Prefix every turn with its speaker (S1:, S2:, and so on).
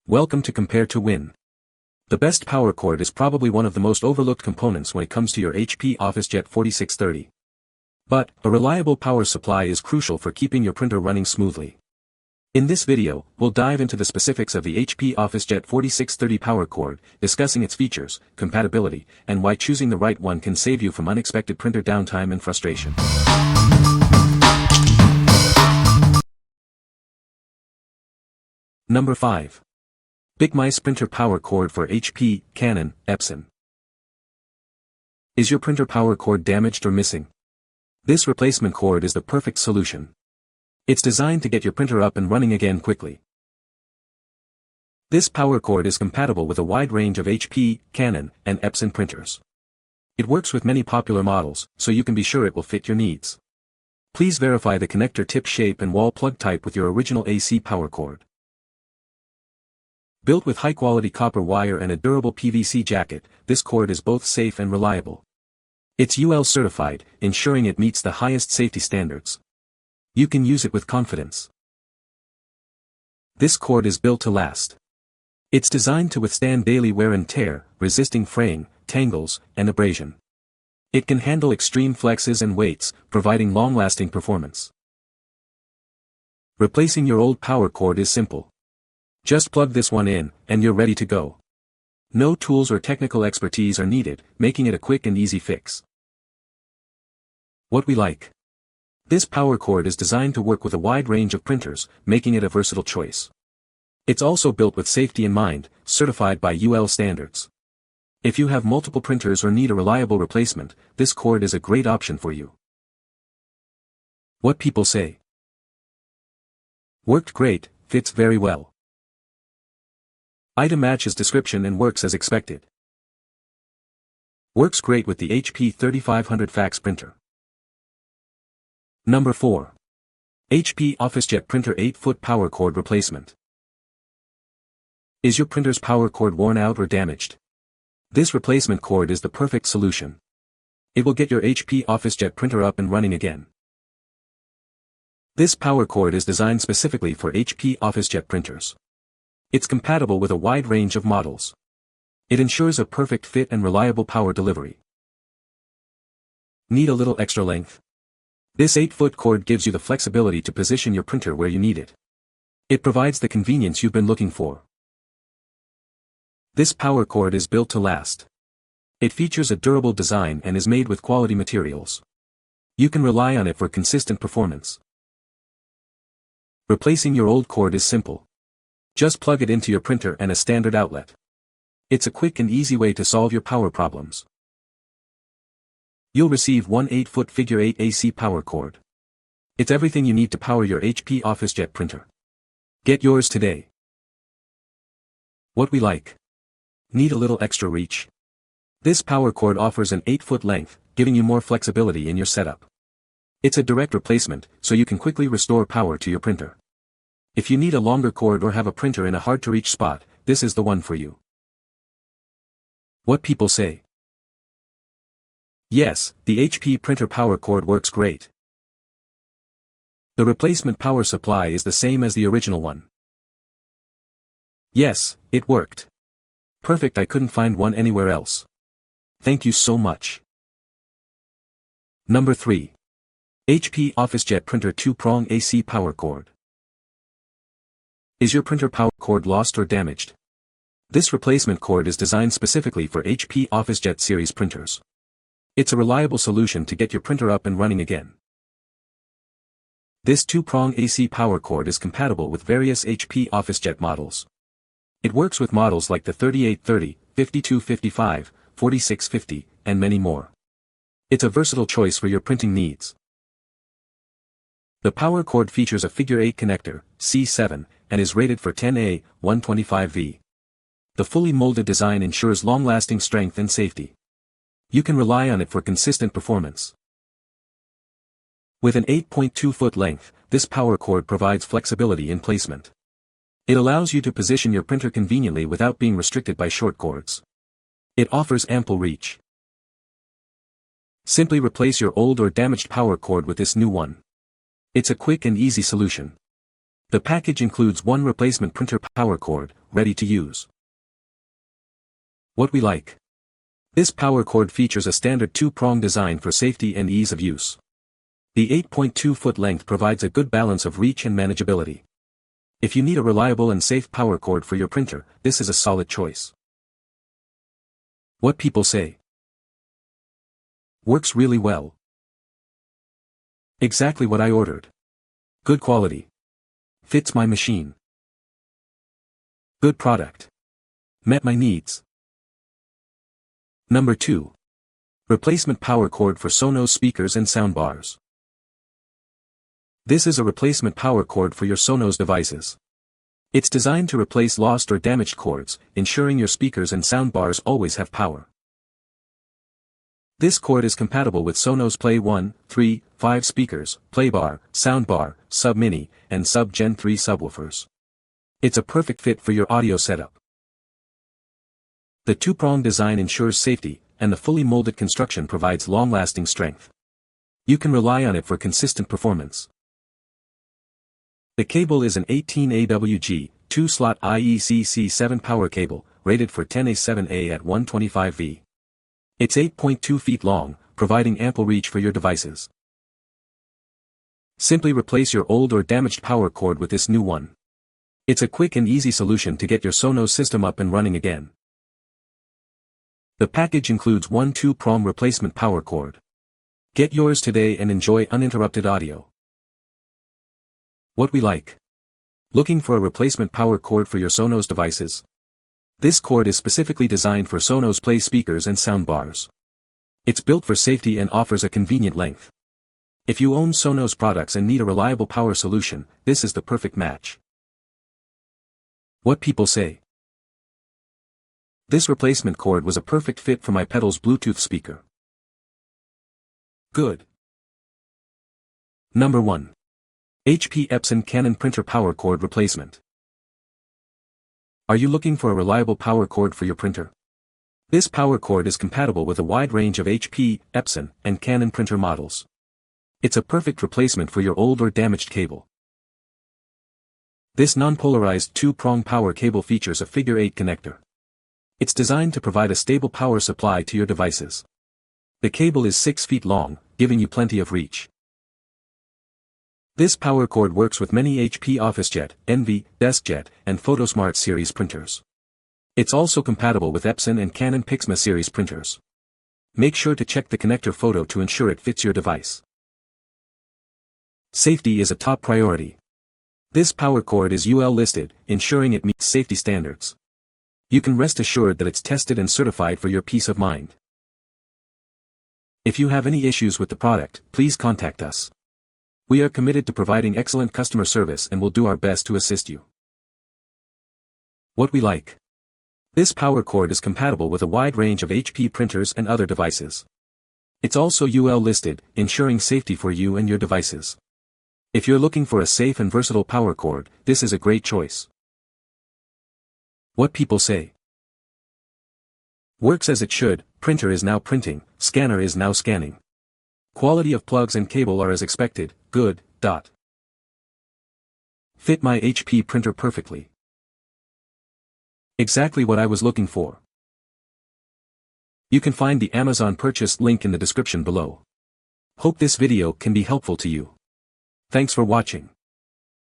S1: Welcome to Compare to Win. The best power cord is probably one of the most overlooked components when it comes to your HP Officejet 4630. But, a reliable power supply is crucial for keeping your printer running smoothly. In this video, we'll dive into the specifics of the HP Officejet 4630 power cord, discussing its features, compatibility, and why choosing the right one can save you from unexpected printer downtime and frustration. Number 5. Bicmice Printer Power Cord for HP, Canon, Epson. Is your printer power cord damaged or missing? This replacement cord is the perfect solution. It's designed to get your printer up and running again quickly. This power cord is compatible with a wide range of HP, Canon, and Epson printers. It works with many popular models, so you can be sure it will fit your needs. Please verify the connector tip shape and wall plug type with your original AC power cord. Built with high-quality copper wire and a durable PVC jacket, this cord is both safe and reliable. It's UL certified, ensuring it meets the highest safety standards. You can use it with confidence. This cord is built to last. It's designed to withstand daily wear and tear, resisting fraying, tangles, and abrasion. It can handle extreme flexes and weights, providing long-lasting performance. Replacing your old power cord is simple. Just plug this one in, and you're ready to go. No tools or technical expertise are needed, making it a quick and easy fix. What we like. This power cord is designed to work with a wide range of printers, making it a versatile choice. It's also built with safety in mind, certified by UL standards. If you have multiple printers or need a reliable replacement, this cord is a great option for you. What people say. Worked great, fits very well. Item matches description and works as expected. Works great with the HP 3500 fax printer. Number 4. HP Officejet Printer 8-foot Power Cord Replacement. Is your printer's power cord worn out or damaged? This replacement cord is the perfect solution. It will get your HP Officejet printer up and running again. This power cord is designed specifically for HP Officejet printers. It's compatible with a wide range of models. It ensures a perfect fit and reliable power delivery. Need a little extra length? This 8-foot cord gives you the flexibility to position your printer where you need it. It provides the convenience you've been looking for. This power cord is built to last. It features a durable design and is made with quality materials. You can rely on it for consistent performance. Replacing your old cord is simple. Just plug it into your printer and a standard outlet. It's a quick and easy way to solve your power problems. You'll receive one 8-foot figure 8 AC power cord. It's everything you need to power your HP Officejet printer. Get yours today. What we like. Need a little extra reach? This power cord offers an 8-foot length, giving you more flexibility in your setup. It's a direct replacement, so you can quickly restore power to your printer. If you need a longer cord or have a printer in a hard-to-reach spot, this is the one for you. What people say. Yes, the HP printer power cord works great. The replacement power supply is the same as the original one. Yes, it worked. Perfect, I couldn't find one anywhere else. Thank you so much. Number 3. HP Officejet Printer 2-prong AC Power Cord. Is your printer power cord lost or damaged? This replacement cord is designed specifically for HP Officejet series printers. It's a reliable solution to get your printer up and running again. This 2-prong AC power cord is compatible with various HP Officejet models. It works with models like the 3830, 5255, 4650, and many more. It's a versatile choice for your printing needs. The power cord features a figure 8 connector, C7, and is rated for 10A, 125V. The fully molded design ensures long-lasting strength and safety. You can rely on it for consistent performance. With an 8.2-foot length, this power cord provides flexibility in placement. It allows you to position your printer conveniently without being restricted by short cords. It offers ample reach. Simply replace your old or damaged power cord with this new one. It's a quick and easy solution. The package includes one replacement printer power cord, ready to use. What we like. This power cord features a standard two-prong design for safety and ease of use. The 8.2-foot length provides a good balance of reach and manageability. If you need a reliable and safe power cord for your printer, this is a solid choice. What people say. Works really well. Exactly what I ordered. Good quality. Fits my machine. Good product. Met my needs. Number 2. Replacement power cord for Sonos speakers and soundbars. This is a replacement power cord for your Sonos devices. It's designed to replace lost or damaged cords, ensuring your speakers and soundbars always have power. This cord is compatible with Sonos Play 1, 3, 5 speakers, Playbar, Soundbar, Sub-Mini, and Sub-Gen 3 subwoofers. It's a perfect fit for your audio setup. The two-prong design ensures safety, and the fully molded construction provides long-lasting strength. You can rely on it for consistent performance. The cable is an 18AWG, 2-slot IEC-C7 power cable, rated for 10A7A at 125V. It's 8.2 feet long, providing ample reach for your devices. Simply replace your old or damaged power cord with this new one. It's a quick and easy solution to get your Sonos system up and running again. The package includes one two-prong replacement power cord. Get yours today and enjoy uninterrupted audio. What we like. Looking for a replacement power cord for your Sonos devices? This cord is specifically designed for Sonos Play speakers and soundbars. It's built for safety and offers a convenient length. If you own Sonos products and need a reliable power solution, this is the perfect match. What people say. This replacement cord was a perfect fit for my pedals Bluetooth speaker. Good. Number 1. HP Epson Canon printer power cord replacement. Are you looking for a reliable power cord for your printer? This power cord is compatible with a wide range of HP, Epson, and Canon printer models. It's a perfect replacement for your old or damaged cable. This non-polarized two-prong power cable features a figure 8 connector. It's designed to provide a stable power supply to your devices. The cable is 6 feet long, giving you plenty of reach. This power cord works with many HP Officejet, Envy, DeskJet, and PhotoSmart series printers. It's also compatible with Epson and Canon Bicmice series printers. Make sure to check the connector photo to ensure it fits your device. Safety is a top priority. This power cord is UL listed, ensuring it meets safety standards. You can rest assured that it's tested and certified for your peace of mind. If you have any issues with the product, please contact us. We are committed to providing excellent customer service and will do our best to assist you. What we like. This power cord is compatible with a wide range of HP printers and other devices. It's also UL listed, ensuring safety for you and your devices. If you're looking for a safe and versatile power cord, this is a great choice. What people say. Works as it should, printer is now printing, scanner is now scanning. Quality of plugs and cable are as expected, good. Fit my HP printer perfectly. Exactly what I was looking for. You can find the Amazon purchase link in the description below. Hope this video can be helpful to you. Thanks for watching.